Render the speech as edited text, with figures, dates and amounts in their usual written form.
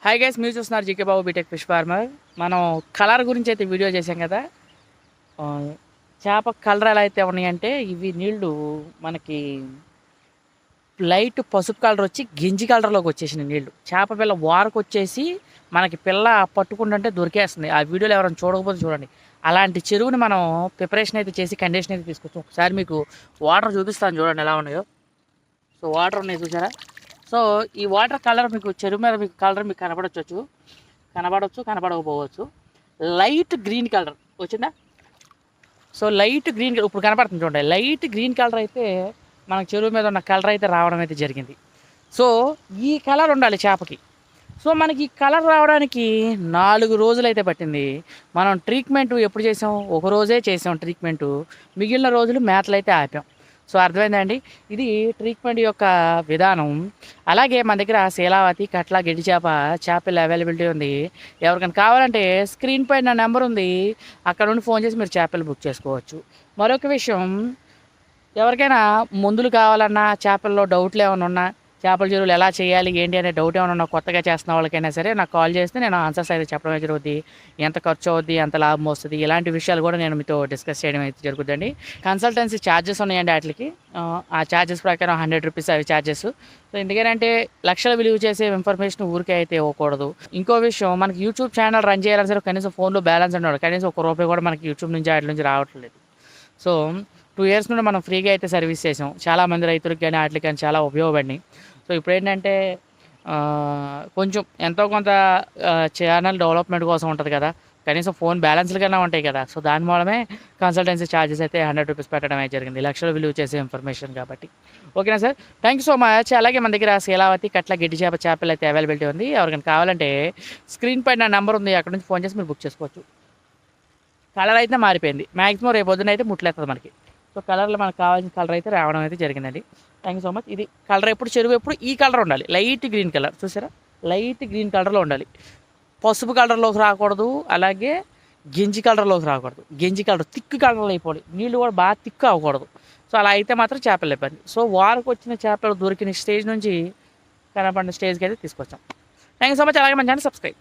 Hi guys, మీరు చూస్తున్నారు GK బాబు BTech fish farmer. మనం కలర్ గురించి అయితే వీడియో చేసాం కదా. ఆ, చేప కలర్ ఎలా అయితే ఉన్నాయంటే ఇవి నీళ్లు మనకి లైట్ పసుపు కలర్ వచ్చి గింజి కలర్లోకి వచ్చేసినాయి నీళ్లు. చేప పిల్ల వారకు వచ్చేసి మనకి పిల్ల పట్టుకుంటుంటే దొరికేస్తుంది. ఆ వీడియోలో ఎవరైనా చూడకపోతే చూడండి. అలాంటి చెరువుని మనం ప్రిపరేషన్ అయితే చేసి కండిషన్ అయితే తీసుకొచ్చాం. ఒకసారి మీకు వాటర్ చూపిస్తాను, చూడండి ఎలా ఉన్నాయో. సో వాటర్ ఉన్నాయి చూసారా. సో ఈ వాటర్ కలర్ మీకు చెరువు మీద మీకు కలర్ మీకు కనబడవచ్చు, కనబడకపోవచ్చు. లైట్ గ్రీన్ కలర్ వచ్చిందా. సో లైట్ గ్రీన్ ఇప్పుడు కనపడుతుంది చూడండి. లైట్ గ్రీన్ కలర్ అయితే మనకు చెరువు మీద ఉన్న కలర్ అయితే రావడం అయితే జరిగింది. సో ఈ కలర్ ఉండాలి చేపకి. సో మనకి ఈ కలర్ రావడానికి 4 రోజులు అయితే పట్టింది. మనం ట్రీట్మెంట్ ఎప్పుడు చేసాం? ఒక రోజే చేసాం ట్రీట్మెంటు. మిగిలిన రోజులు మేతలు అయితే ఆపాం. సో అర్థమైందండి, ఇది ట్రీట్మెంట్ యొక్క విధానం. అలాగే మన దగ్గర శీలావతి, కట్ల, గెడ్డి చేపల అవైలబిలిటీ ఉంది. ఎవరికైనా కావాలంటే స్క్రీన్ పైన నా నెంబర్ ఉంది, అక్కడ నుండి ఫోన్ చేసి మీరు చేపలు బుక్ చేసుకోవచ్చు. మరొక విషయం, ఎవరికైనా మందులు కావాలన్నా, చేపల్లో డౌట్లు ఏమైనా ఉన్నా, చేపల చెరువులు ఎలా చేయాలి ఏంటి అనే డౌట్ ఏమైనా ఉన్నా, కొత్తగా చేస్తున్న వాళ్ళకైనా సరే నాకు కాల్ చేస్తే నేను ఆన్సర్స్ అయితే చెప్పడం జరుగుతుంది. ఎంత ఖర్చు అవుద్ది, ఎంత లాభం వస్తుంది, ఇలాంటి విషయాలు కూడా నేను మీతో డిస్కస్ చేయడం అయితే జరుగుతుందండి. కన్సల్టెన్సీ ఛార్జెస్ ఉన్నాయండి వాటికి. ఆ ఛార్జెస్ ప్రకారం 100 రూపీస్ అవి ఛార్జెస్. సో ఎందుకంటే లక్షల విలువ చేసే ఇన్ఫర్మేషన్ ఊరికే అయితే ఇవ్వకూడదు. ఇంకో విషయం, మనకి యూట్యూబ్ ఛానల్ రన్ చేయాలని సరే కనీసం ఫోన్లో బ్యాలెన్స్ ఉండదు. కనీసం ₹1 కూడా మనకి యూట్యూబ్ నుంచి వాటి నుంచి రావట్లేదు. సో 2 ఇయర్స్ నుండి మనం ఫ్రీగా అయితే సర్వీస్ చేసాం. చాలామంది రైతులకు కానీ వాటికి కానీ చాలా ఉపయోగపడినాయి. సో ఇప్పుడు ఏంటంటే కొంచెం ఎంతో కొంత ఛానల్ డెవలప్మెంట్ కోసం ఉంటుంది కదా, కనీసం ఫోన్ బ్యాలెన్స్లు కన్నా ఉంటాయి కదా. సో దాని మూలమే కన్సల్టెన్సీ ఛార్జెస్ అయితే 100 రూపీస్ పెట్టడం అయితే జరిగింది, లక్షలు విలువ చేసే ఇన్ఫర్మేషన్ కాబట్టి. ఓకేనా sir, thank you so much. అలాగే మన దగ్గర శీలావతి, కట్ల, గెడ్డి చేపలు అయితే అవైలబిలిటీ ఉంది. ఎవరికైనా కావాలంటే స్క్రీన్ పైన నా నెంబర్ ఉంది, అక్కడ నుంచి ఫోన్ చేసి మీరు బుక్ చేసుకోవచ్చు. కలర్ అయితే మారిపోయింది, మ్యాక్సిమం రేపు పొద్దున అయితే ముట్లేస్తుంది మనకి. సో కలర్లో మనకు కావాల్సిన కలర్ అయితే రావడం అయితే జరిగిందండి. Thank you so much. ఇది కలర్ చెరువు ఎప్పుడు ఈ కలర్ ఉండాలి, లైట్ గ్రీన్ కలర్. చూసారా, లైట్ గ్రీన్ కలర్లో ఉండాలి, పసుపు కలర్లోకి రాకూడదు, అలాగే గింజి కలర్లోకి రాకూడదు. గింజి కలర్ థిక్ కలర్లో అయిపోవాలి, నీళ్ళు కూడా బాగా థిక్ అవ్వకూడదు. సో అలా అయితే మాత్రం చేపలు ఇబ్బంది. సో వారికి వచ్చిన చేపలు దొరికిన స్టేజ్ నుంచి కనపడిన స్టేజ్కి అయితే తీసుకొచ్చాం. Thank you so much. అలాగే మన ఛానల్ సబ్స్క్రైబ్.